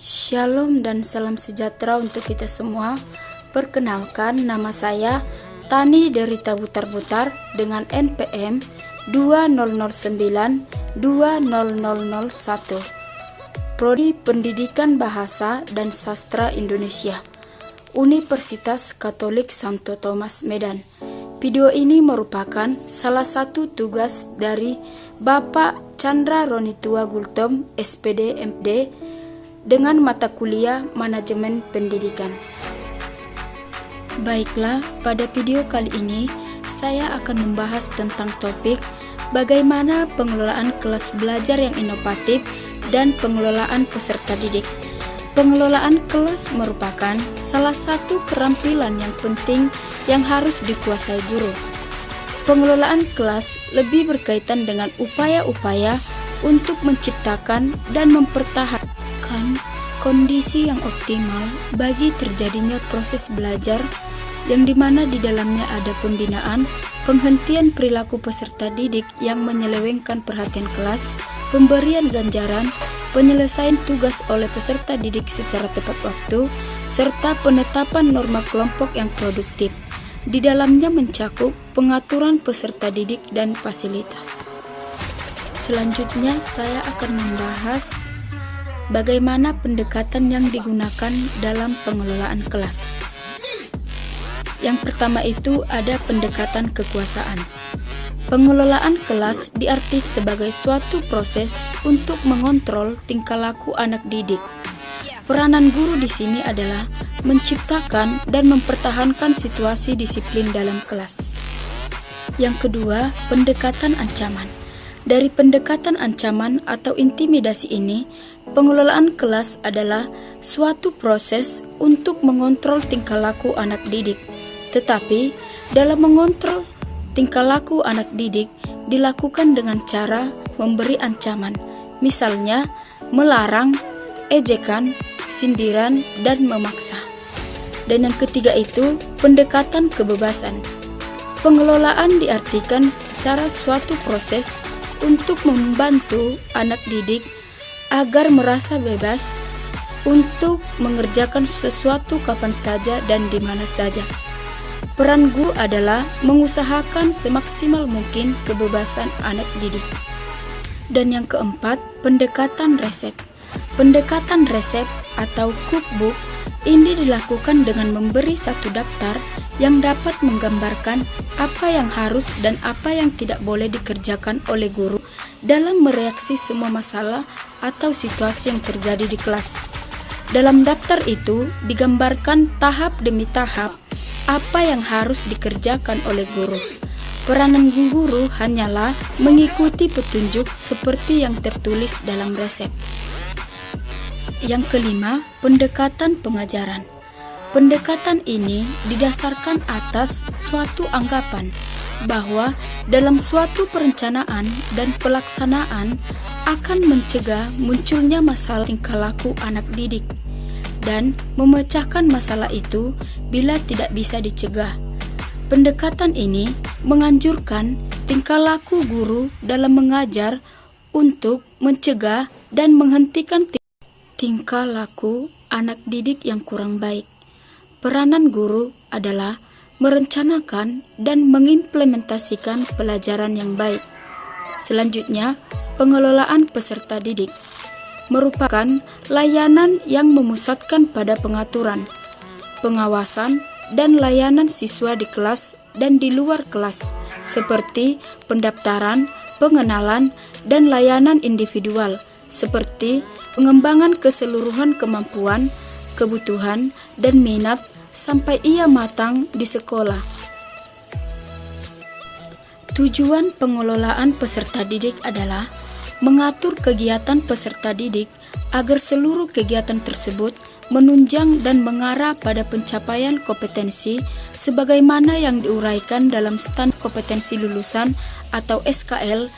Shalom dan salam sejahtera untuk kita semua. Perkenalkan, nama saya Tani dari Butar-Butar dengan NPM 2009-20001. Prodi Pendidikan Bahasa dan Sastra Indonesia, Universitas Katolik Santo Thomas Medan. Video ini merupakan salah satu tugas dari Bapak Chandra Ronitua Gultom, SPD MD, dengan mata kuliah Manajemen Pendidikan. Baiklah, pada video kali ini saya akan membahas tentang topik bagaimana pengelolaan kelas belajar yang inovatif dan pengelolaan peserta didik. Pengelolaan kelas merupakan salah satu keterampilan yang penting yang harus dikuasai guru. Pengelolaan kelas lebih berkaitan dengan upaya-upaya untuk menciptakan dan mempertahankan kondisi yang optimal bagi terjadinya proses belajar yang dimana di dalamnya ada pembinaan, penghentian perilaku peserta didik yang menyelewengkan perhatian kelas, pemberian ganjaran, penyelesaian tugas oleh peserta didik secara tepat waktu, serta penetapan norma kelompok yang produktif. Di dalamnya mencakup pengaturan peserta didik dan fasilitas. Selanjutnya saya akan membahas bagaimana pendekatan yang digunakan dalam pengelolaan kelas. Yang pertama itu ada pendekatan kekuasaan. Pengelolaan kelas diartikan sebagai suatu proses untuk mengontrol tingkah laku anak didik. Peranan guru di sini adalah menciptakan dan mempertahankan situasi disiplin dalam kelas. Yang kedua, pendekatan ancaman. Dari pendekatan ancaman atau intimidasi ini, pengelolaan kelas adalah suatu proses untuk mengontrol tingkah laku anak didik. Tetapi, dalam mengontrol tingkah laku anak didik dilakukan dengan cara memberi ancaman, misalnya melarang, ejekan, sindiran, dan memaksa. Dan yang ketiga itu pendekatan kebebasan. Pengelolaan diartikan secara suatu proses untuk membantu anak didik agar merasa bebas untuk mengerjakan sesuatu kapan saja dan di mana saja. Peran guru adalah mengusahakan semaksimal mungkin kebebasan anak didik. Dan yang keempat, pendekatan resep. Pendekatan resep atau cookbook ini dilakukan dengan memberi satu daftar yang dapat menggambarkan apa yang harus dan apa yang tidak boleh dikerjakan oleh guru dalam mereaksi semua masalah atau situasi yang terjadi di kelas. Dalam daftar itu digambarkan tahap demi tahap apa yang harus dikerjakan oleh guru. Peranan guru hanyalah mengikuti petunjuk seperti yang tertulis dalam resep. Yang kelima, pendekatan pengajaran. Pendekatan ini didasarkan atas suatu anggapan bahwa dalam suatu perencanaan dan pelaksanaan akan mencegah munculnya masalah tingkah laku anak didik dan memecahkan masalah itu bila tidak bisa dicegah. Pendekatan ini menganjurkan tingkah laku guru dalam mengajar untuk mencegah dan menghentikan tingkah laku anak didik yang kurang baik. Peranan guru adalah merencanakan dan mengimplementasikan pelajaran yang baik. Selanjutnya, pengelolaan peserta didik merupakan layanan yang memusatkan pada pengaturan, pengawasan, dan layanan siswa di kelas dan di luar kelas, seperti pendaftaran, pengenalan, dan layanan individual, seperti pengembangan keseluruhan kemampuan, kebutuhan, dan minat sampai ia matang di sekolah. Tujuan pengelolaan peserta didik adalah mengatur kegiatan peserta didik agar seluruh kegiatan tersebut menunjang dan mengarah pada pencapaian kompetensi sebagaimana yang diuraikan dalam standar kompetensi lulusan atau SKL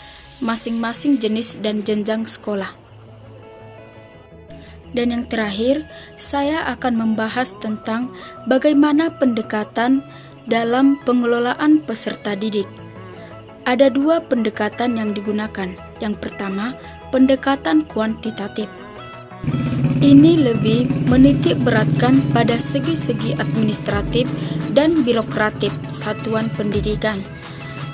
masing-masing jenis dan jenjang sekolah. Dan yang terakhir, saya akan membahas tentang bagaimana pendekatan dalam pengelolaan peserta didik. Ada dua pendekatan yang digunakan. Yang pertama, pendekatan kuantitatif. Ini lebih menitik beratkan pada segi-segi administratif dan birokratif satuan pendidikan.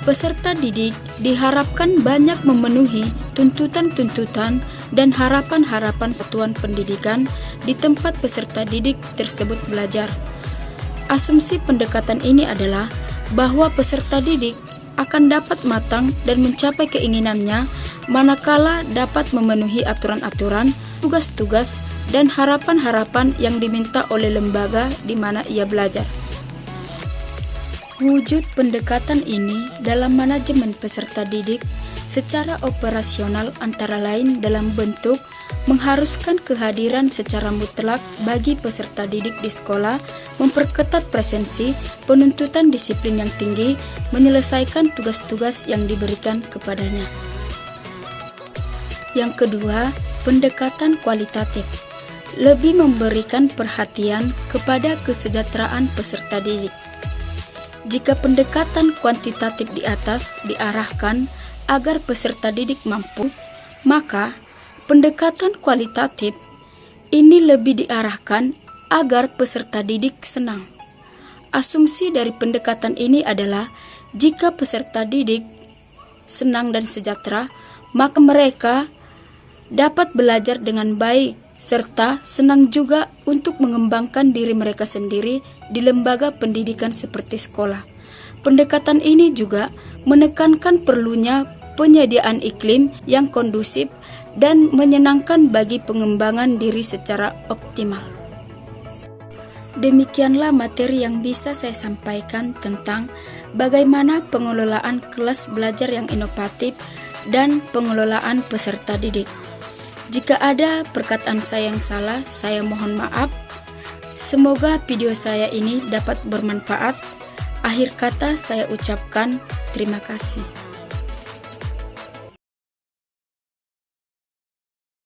Peserta didik diharapkan banyak memenuhi tuntutan-tuntutan dan harapan-harapan satuan pendidikan di tempat peserta didik tersebut belajar. Asumsi pendekatan ini adalah bahwa peserta didik akan dapat matang dan mencapai keinginannya manakala dapat memenuhi aturan-aturan, tugas-tugas, dan harapan-harapan yang diminta oleh lembaga di mana ia belajar. Wujud pendekatan ini dalam manajemen peserta didik secara operasional antara lain dalam bentuk mengharuskan kehadiran secara mutlak bagi peserta didik di sekolah, memperketat presensi, penuntutan disiplin yang tinggi, menyelesaikan tugas-tugas yang diberikan kepadanya. Yang kedua, pendekatan kualitatif. Lebih memberikan perhatian kepada kesejahteraan peserta didik. Jika pendekatan kuantitatif di atas diarahkan agar peserta didik mampu, maka pendekatan kualitatif ini lebih diarahkan agar peserta didik senang. Asumsi dari pendekatan ini adalah jika peserta didik senang dan sejahtera, maka mereka dapat belajar dengan baik serta senang juga untuk mengembangkan diri mereka sendiri di lembaga pendidikan seperti sekolah. Pendekatan ini juga menekankan perlunya penyediaan iklim yang kondusif dan menyenangkan bagi pengembangan diri secara optimal. Demikianlah materi yang bisa saya sampaikan tentang bagaimana pengelolaan kelas belajar yang inovatif dan pengelolaan peserta didik. Jika ada perkataan saya yang salah, saya mohon maaf. Semoga video saya ini dapat bermanfaat. Akhir kata saya ucapkan terima kasih.